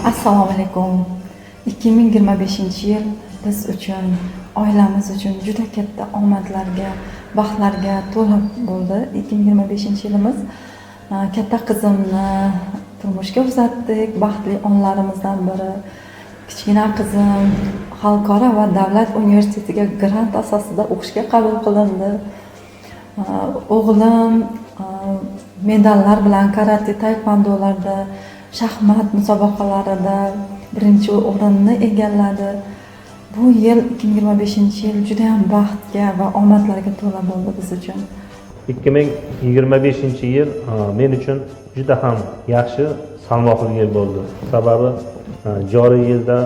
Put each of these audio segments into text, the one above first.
Assalomu alaykum. 2025-yil biz uchun, oilamiz uchun juda katta omadlarga, baxtlarga to'la bo'ldi. 2025-yilimiz katta qizimni turmushga uzatdik. Baxtli onlarimizdan biri. Kichkina qizim xalqaro va davlat universitetiga grant asosida o'qishga qabul qilindi. O'g'lim medallar bilan karate, taekvondolarda, shaxmat musobaqalarida birinchi o'rinni egalladi. Bu yil 2025-yil juda ham baxtga va omadlarga to'la bo'ldi biz uchun. 2025-yil men uchun juda ham yaxshi, salmoqli yil bo'ldi. Sababi joriy yilda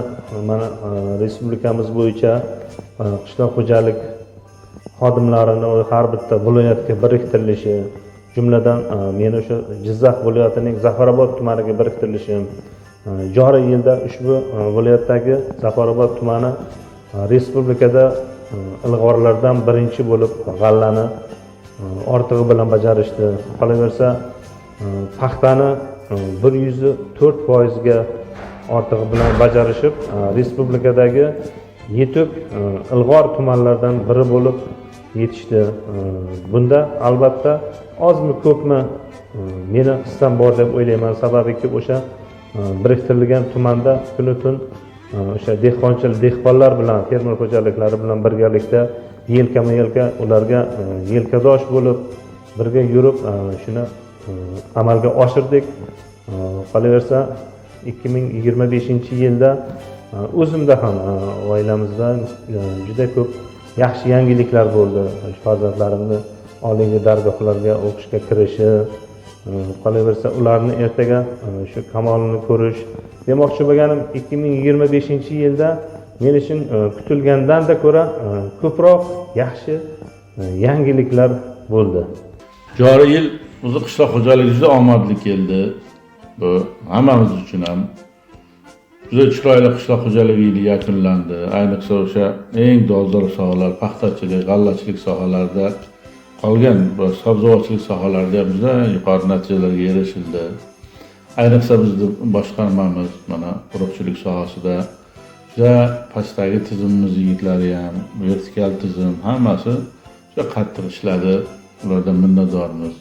mana respublikamiz bo'yicha qishloq xo'jalik xodimlarini har bitta viloyatga biriktirilishi, jumladan men o'sha Jizzax viloyatining Zafarobod tumaniga biriktirilishim, joriy yilda ushbu viloyatdagi Zafarobod tumani respublikada ilg'orlardan birinchi bo'lib g'allani ortig'i bilan bajarishdi. Qolaversa, paxtani 104% ga ortig'i bilan bajarishib, respublikadagi yetuk ilg'or tumanlardan biri bo'lib yetishdi. Bunda albatta ozmi ko'pmi meni hissam bor deb o'ylayman. Sababiki o'sha biriktirilgan tumanda kunu tun o'sha dehqonlar bilan, fermer xo'jaliklari bilan birgalikda yelkama-yelka ularga yelkadosh bo'lib birga yurib shuni amalga oshirdik. Qolaversa 2025-yilda o'zimda ham oilamizda juda ko'p yaxshi yangiliklar bo'ldi. Farzandlarimni olingi dargohlarga o'qishga kirishi, qolaversa ularni ertaga shu kamolini ko'rish. Demoqchi bo'lganim, 2025-yilda men uchun kutilgandanda ko'ra ko'proq yaxshi yangiliklar bo'ldi. Joriy yil bizni qishloq xo'jaligi juda omadli keldi. Bu hammamiz uchun ham juda chiroyli qishloq xo'jaligi yili yakunlandi. Ayniqsa o'sha eng dolzarb sohalar, paxtachilik, g'allachilik sohalarida, qolgan sabzavotchilik sohalarida ham juda yuqori natijalarga erishildi. Ayniqsa bizning boshqarmamiz mana urug'chilik sohasida juda pastdagi tizimimiz yigitlari ham, vertikal tizim hammasi juda qattiq ishladi. Ulardan minnatdormiz.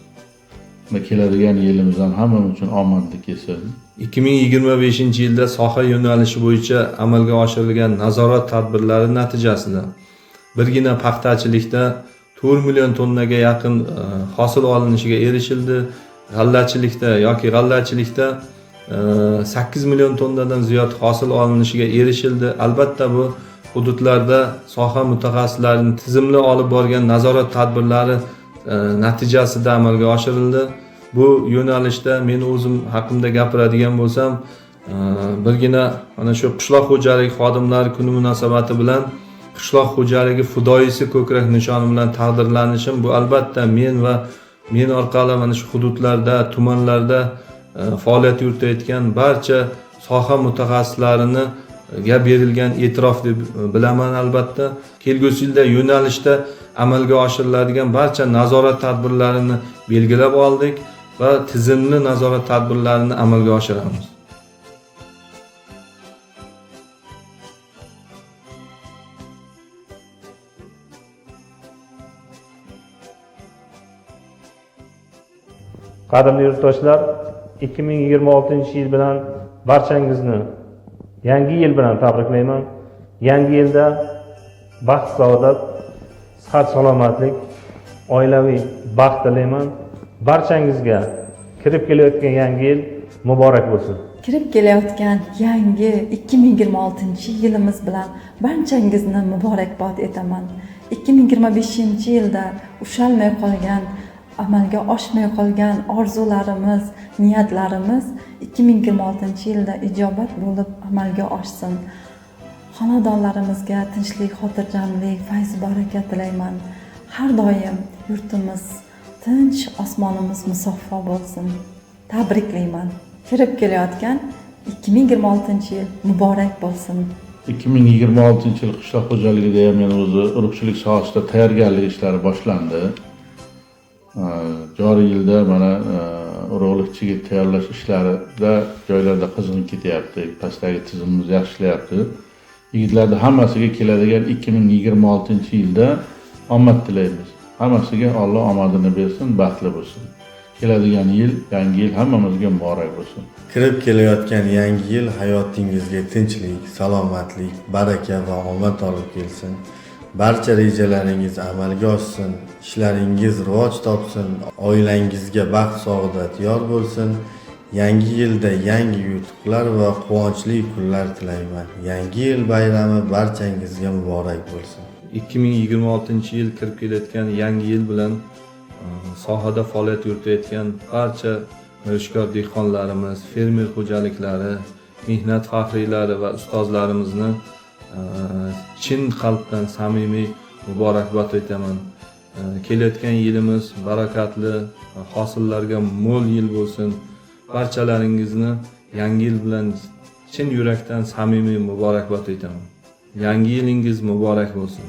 Keladigan yilimiz ham hammamiz uchun omadli kelsin. 2025-yilda soha yo'nalishi bo'yicha amalga oshirilgan nazorat tadbirlari natijasida birgina paxtachilikda 4 million tonnaga yaqin hosil olinishiga erishildi. G'allachilikda 8 million tonnadan ziyod hosil olinishiga erishildi. Albatta bu hududlarda soha mutaxassislarining tizimli olib borgan nazorat tadbirlari natijasida amalga oshirildi. Bu yo'nalishda men o'zim haqimda gapiradigan bo'lsam, birgina mana shu qishloq xo'jaligi xodimlari kuni munosabati bilan qishloq xo'jaligi fidoyisi ko'krak nishoni bilan taqdirlanishim, bu albatta men orqali mana shu hududlarda, tumanlarda faoliyat yuritayotgan barcha soha mutaxassislarini berilgan e'tirof deb bilaman. Albatta kelgusi yilda yo'nalishda amalga oshiriladigan barcha nazorat tadbirlarini belgilab oldik va tizimli nazorat tadbirlarini amalga oshiramiz. Qadrli yurtdoshlar, 2026-yil bilan barchangizni yangi yil bilan tabriklayman. Yangi yilda baxt, saodat, sihat, salomatlik, oilaviy baxt tilayman. Barchangizga kirib kelayotgan yangi yil muborak bo'lsin. Kirib kelayotgan yangi 2026-yilimiz bilan barchangizni muborakbod etaman. 2025-yilda ushalmay qolgan, amalga oshmay qolgan orzularimiz, niyatlarimiz 2026-yilda ijobat bo'lib amalga oshsin. Xonadonlarimizga tinchlik, xotirjamlik, fayz, baraka tilayman. Har doim yurtimiz tinch, osmonimiz musaffo bo'lsin. Tabriklayman. Kirib kelayotgan 2026-yil muborak bo'lsin. 2026-yil qishloq xo'jaligida ham yana o'zi urug'chilik sohasida tayyorgarlik ishlari boshlandi. Joriy yilda mana urug'likchiga tayyorlash ishlarida joylarda qizg'in ketyapti. Pastdagi tizimimiz yaxshi ishlayapti. Yigitlarni hammasiga keladigan 2026-yilda omad tilaymiz. Hammasiga Alloh omadini bersin, baxtli bo'lsin. Keladigan yil, yangi yil hammamizga muborak bo'lsin. Kirib kelayotgan yangi yil hayotingizga tinchlik, salomatlik, baraka va omad olib kelsin. Barcha rejalaringiz amalga oshsin, ishlaringiz rivoj topsin, oilangizga baxt, saodat yor bo'lsin. Yangi yilda yangi yutuqlar va quvonchli kunlar tilayman. Yangi yil bayrami barchangizga muborak bo'lsin. 2026-yil kirib kelayotgan yangi yil bilan sohada faoliyat yuritayotgan barcha mirishkor dehqonlarimiz, fermer xo'jaliklari, mehnat faxriylari va ustozlarimizni chin qalbdan samimiy muborakbod etaman. Kelayotgan yilimiz barakatli, hosillarga mo'l yil bo'lsin. Barchalaringizni yangi yil bilan chin yurakdan samimiy muborakbod etaman. Yangi yilingiz muborak bo'lsin.